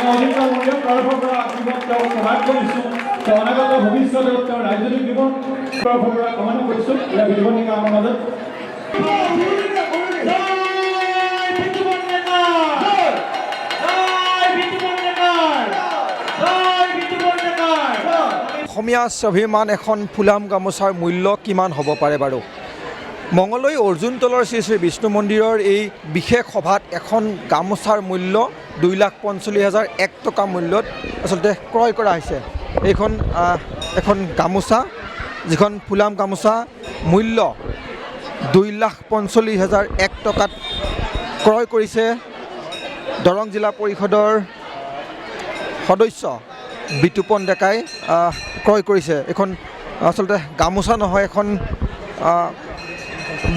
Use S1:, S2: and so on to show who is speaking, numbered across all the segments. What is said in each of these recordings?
S1: আমি অজিন্তা মন্দিৰৰ তৰফৰ পৰা আশীৰ্বাদ তেওঁক প্ৰদান কৰিছোঁ। তেওঁ অনাগত ভৱিষ্যতত তেওঁৰ ৰাজনৈতিক জীৱন তৰফৰ পৰা কামনা কৰিছোঁ। ইয়াৰ বিধিবদ্ধ আমাৰ মাজত
S2: অসমীয়া স্বাভিমান এখন ফুলাম গামোচাৰ মূল্য কিমান হ'ব পাৰে বাৰু? মঙলদৈ অৰ্জুনতলৰ শ্ৰী শ্ৰী বিষ্ণু মন্দিৰৰ এই বিশেষ সভাত এখন গামোচাৰ মূল্য 2,45,001 টকা মূল্যত আচলতে ক্ৰয় কৰা হৈছে। এইখন এখন গামোচা, যিখন ফুলাম গামোচা মূল্য 2,45,001 টকাত ক্ৰয় কৰিছে দৰং জিলা পৰিষদৰ সদস্য বিতুপন ডেকাই ক্ৰয় কৰিছে। এখন আচলতে গামোচা নহয়, এখন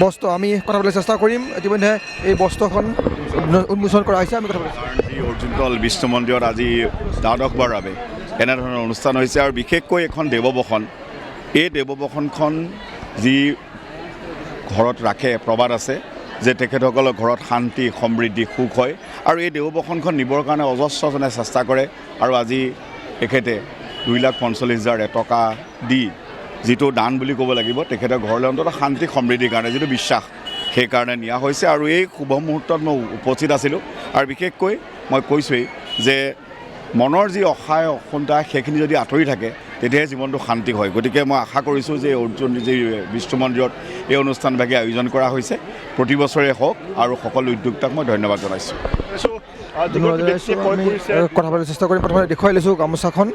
S2: বস্ত্ৰ। আমি কথা পাতিবলৈ চেষ্টা কৰিম। ইতিমধ্যে এই বস্ত্ৰখন উন্মোচন কৰা হৈছে। আমি কথা পাতিছোঁ।
S3: অৰ্জুনতল বিষ্ণু মন্দিৰত আজি দ্বাদশবাৰ বাবে এনেধৰণৰ অনুষ্ঠান হৈছে আৰু বিশেষকৈ এখন দেৱবসন। এই দেৱবসনখন যি ঘৰত ৰাখে, প্ৰবাদ আছে যে তেখেতসকলৰ ঘৰত শান্তি, সমৃদ্ধি, সুখ হয় আৰু এই দেৱবসনখন নিবৰ কাৰণে অজস্ৰজনে চেষ্টা কৰে আৰু আজি তেখেতে 2,45,001 টকা দি যিটো দান বুলি ক'ব লাগিব, তেখেতৰ ঘৰলৈ অন্ততঃ শান্তি সমৃদ্ধিৰ কাৰণে যিটো বিশ্বাস, সেইকাৰণে নিয়া হৈছে। আৰু এই শুভ মুহূৰ্তত মই উপস্থিত আছিলোঁ আৰু বিশেষকৈ মই কৈছোঁৱেই যে মনৰ যি অসায় অসন্তা সেইখিনি যদি আঁতৰি থাকে তেতিয়াহে জীৱনটো শান্তি হয়। গতিকে মই আশা কৰিছোঁ যে অৰ্জুন যি বিষ্ণু মন্দিৰত এই অনুষ্ঠানভাগে আয়োজন কৰা হৈছে প্ৰতি বছৰে হওক আৰু সকলো উদ্যোক্তাক মই ধন্যবাদ জনাইছোঁ।
S2: কথা পাতিবলৈ চেষ্টা কৰিম। প্ৰথমে দেখুৱাই লৈছোঁ গামোচাখন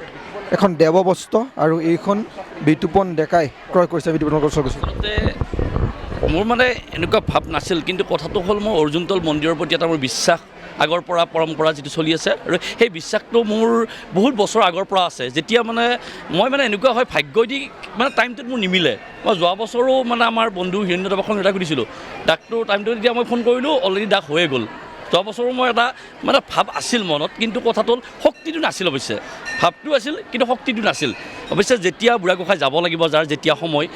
S2: এখন দেৱবস্ত্ৰ আৰু এইখন বিতুপন ডেকাই ক্ৰয় কৰিছে। বিতুপন কৈছোঁ
S4: মোৰ মানে এনেকুৱা ভাৱ নাছিল, কিন্তু কথাটো হ'ল মোৰ অৰ্জুনতল মন্দিৰৰ প্ৰতি এটা মোৰ বিশ্বাস আগৰ পৰা পৰম্পৰা যিটো চলি আছে আৰু সেই বিশ্বাসটো মোৰ বহুত বছৰ আগৰ পৰা আছে। যেতিয়া মানে মই এনেকুৱা হয় ভাগ্য দি টাইমটোত মোৰ নিমিলে। মই যোৱা বছৰো আমাৰ বন্ধু হিৰণ্যদেৱক এটা সুধিছিলোঁ, ডাকটোৰ টাইমটো যেতিয়া মই ফোন কৰিলোঁ অলৰেডি ডাক হৈয়ে গ'ল। যোৱা বছৰো মই এটা ভাৱ আছিল মনত, কিন্তু কথাটো হ'ল শক্তিটো নাছিল। অৱশ্যে ভাৱটো আছিল কিন্তু শক্তিটো নাছিল। অৱশ্যে যেতিয়া বুঢ়াগোসাঁই যাব লাগিব, যাৰ যেতিয়া সময়,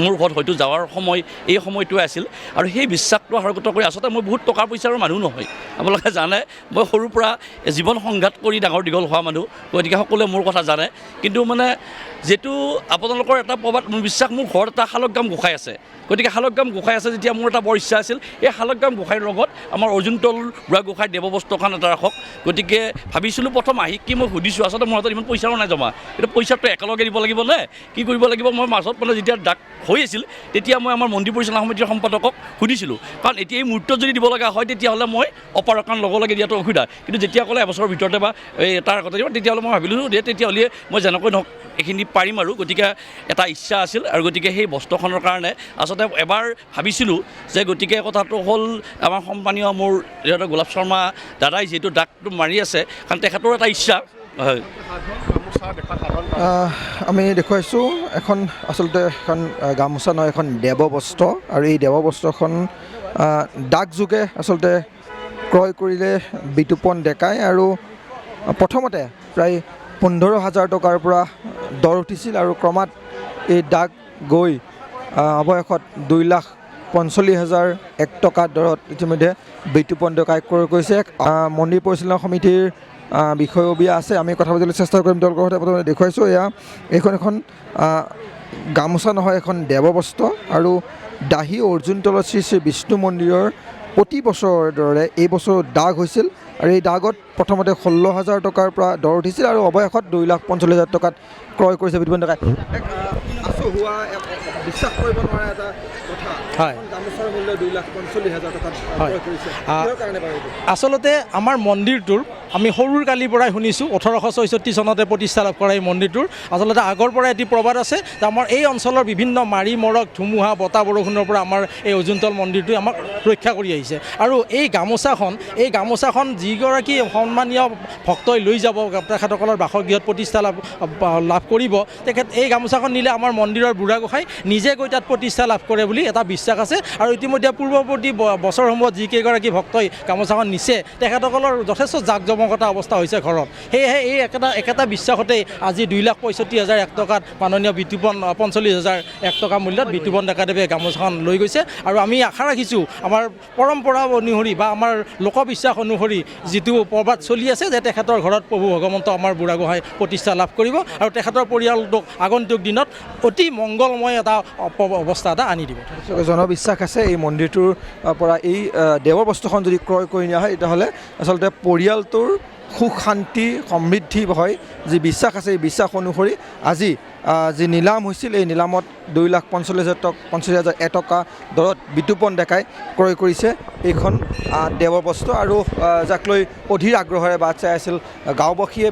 S4: মোৰ ঘৰত হয়তো যাৱাৰ সময় এই সময়টোৱে আছিল। আৰু সেই বিশ্বাসটো আৰোগ্য কৰি আচলতে মই বহুত টকা পইচাৰ মানুহ নহয়, আপোনালোকে জানে। মই সৰুৰ পৰা জীৱন সংঘাত কৰি ডাঙৰ দীঘল হোৱা মানুহ, গতিকে সকলোৱে মোৰ কথা জানে। কিন্তু যিটো আপোনালোকৰ এটা প্ৰবাদ, মোৰ বিশ্বাস, মোৰ ঘৰত এটা শালগ্ৰাম গোসাঁই আছে। গতিকে শালগ্ৰাম গোসাঁই আছে যেতিয়া মোৰ এটা বৰ ইচ্ছা আছিল এই শালগ্ৰাম গোসাঁইৰ লগত আমাৰ অৰ্জুনতল বুঢ়াগোসাঁই দেৱবস্ত্ৰখন এটা ৰাখক। গতিকে ভাবিছিলোঁ প্ৰথম আহি কি মই সুধিছোঁ, আচলতে মোৰ হাতত ইমান পইচাও নাই জমা, কিন্তু পইচাটো একেলগে দিব লাগিব নে কি কৰিব লাগিব। মই মাজত যেতিয়া ডাক হৈ আছিল তেতিয়া মই আমাৰ মন্দিৰ পৰিচালনা সমিতিৰ সম্পাদকক সুধিছিলোঁ, কাৰণ এতিয়া এই মুহূৰ্তত যদি দিব লগা হয় তেতিয়াহ'লে মই অপাৰকান লগে লগে দিয়াটো অসুবিধা। কিন্তু যেতিয়া ক'লে এবছৰৰ ভিতৰতে বা তাৰ আগতে দিব, তেতিয়াহ'লে মই ভাবিলোঁ যে তেতিয়াহ'লে মই যেনেকৈ নহওক এইখিনি পাৰিম আৰু। গতিকে এটা ইচ্ছা আছিল আৰু গতিকে সেই বস্ত্ৰখনৰ কাৰণে আচলতে এবাৰ ভাবিছিলোঁ যে গতিকে কথাটো হ'ল আমাৰ সন্মানীয় মোৰ যিহেতু গোলাপ শৰ্মা দাদাই যিহেতু ডাকটো মাৰি আছে, কাৰণ তেখেতৰ এটা ইচ্ছা হয়।
S2: আমি দেখুৱাইছোঁ এখন আচলতে এখন গামোচা নহয়, এখন দেৱবস্ত্ৰ। আৰু এই দেৱবস্ত্ৰখন ডাকযোগে আচলতে ক্ৰয় কৰিলে বিতুপন ডেকাই। আৰু প্ৰথমতে প্ৰায় 15,000 টকাৰ পৰা দৰ উঠিছিল আৰু ক্ৰমাৎ এই ডাক গৈ অৱশেষত 2,45,001 টকা দৰত ইতিমধ্যে বিতুপন ডেকাই ক্ৰয় কৰিছে। মন্দিৰ পৰিচালনা সমিতিৰ বিষয়ববীয়া আছে, আমি কথা পাতিবলৈ চেষ্টা কৰিম তেওঁলোকৰ সৈতে। প্ৰথমে দেখুৱাইছোঁ এইখন এখন গামোচা নহয়, এখন দেৱবস্ত্ৰ। আৰু দাহী অৰ্জুনতলৰ শ্ৰী শ্ৰী বিষ্ণু মন্দিৰৰ প্ৰতি বছৰৰ দৰে এই বছৰ ডাক হৈছিল আৰু এই ডাগত প্ৰথমতে 16,000 টকাৰ পৰা দৰ উঠিছিল আৰু অৱশেষত 2,45,000 টকাত ক্ৰয় কৰিছে বিতুপন ডেকাই। হোৱা বিশ্বাস কৰিব নোৱাৰা এটা কথা,
S5: হয়,
S2: গামোচাৰ মূল্য 2,45,000 টকাত ক্ৰয় কৰিছে।
S5: আচলতে আমাৰ মন্দিৰটোৰ আমি সৰুৰ কালিৰ পৰাই শুনিছোঁ, 1864 চনতে প্ৰতিষ্ঠা লাভ কৰা এই মন্দিৰটোৰ আচলতে আগৰ পৰাই এটি প্ৰবাদ আছে যে আমাৰ এই অঞ্চলৰ বিভিন্ন মাৰি মৰক, ধুমুহা, বতাহ, বৰষুণৰ পৰা আমাৰ এই অৰ্জুনতল মন্দিৰটোৱে আমাক ৰক্ষা কৰি আহিছে। আৰু এই গামোচাখন যিগৰাকী সন্মানীয় ভক্তই লৈ যাব, তেখেতসকলৰ বাসগৃহত প্ৰতিষ্ঠা লাভ কৰিব, তেখেত এই গামোচাখন নিলে আমাৰ মন্দিৰৰ বুঢ়াগোসাঁই নিজে গৈ তাত প্ৰতিষ্ঠা লাভ কৰে বুলি এটা বিশ্বাস আছে। আৰু ইতিমধ্যে পূৰ্বৱৰ্তী বছৰসমূহত যিকেইগৰাকী ভক্তই গামোচাখন নিছে তেখেতসকলৰ যথেষ্ট জাক জমক ক্ৰমাগত অৱস্থা হৈছে ঘৰত। সেয়েহে এই একেটা বিশ্বাসতেই আজি 2,65,001 টকাত মাননীয় বিতুপন 45,001 টকা মূল্যত বিতুপন ডেকাদেৱে গামোচাখন লৈ গৈছে। আৰু আমি আশা ৰাখিছোঁ আমাৰ পৰম্পৰা অনুসৰি বা আমাৰ লোকবিশ্বাস অনুসৰি যিটো প্ৰবাদ চলি আছে যে তেখেতৰ ঘৰত প্ৰভু ভগৱন্ত আমাৰ বুঢ়াগোহাঁই প্ৰতিষ্ঠা লাভ কৰিব আৰু তেখেতৰ পৰিয়ালটোক আগন্তুক দিনত অতি মংগলময় এটা অৱস্থা এটা আনি দিব।
S2: জনবিশ্বাস আছে এই মন্দিৰটোৰ পৰা এই দেৱৰ বস্তুখন যদি ক্ৰয় কৰি নিয়া হয় তেতিয়াহ'লে আচলতে পৰিয়ালটোৰ সুখ শান্তি সমৃদ্ধি হয় যি বিশ্বাস আছে এই বিশ্বাস অনুসৰি আজি যি নিলাম হৈছিল এই নিলামত 2,45,001 টকা দৰত বিতুপন ডেকাই ক্ৰয় কৰিছে এইখন দেৱৰ বস্তু আৰু যাক লৈ অধীৰ আগ্ৰহেৰে বাট চাই আছিল গাঁওবাসীয়ে।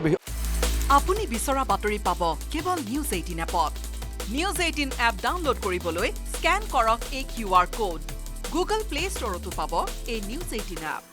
S6: আপুনি বিচৰা বাতৰি পাব কেৱল নিউজ 18 এপত। নিউজ 18 এপ ডাউনলোড কৰিবলৈ স্কেন কৰক এই QR কোড। গুগল প্লে ষ্টৰতো পাব এই নিউজ 18 এপ।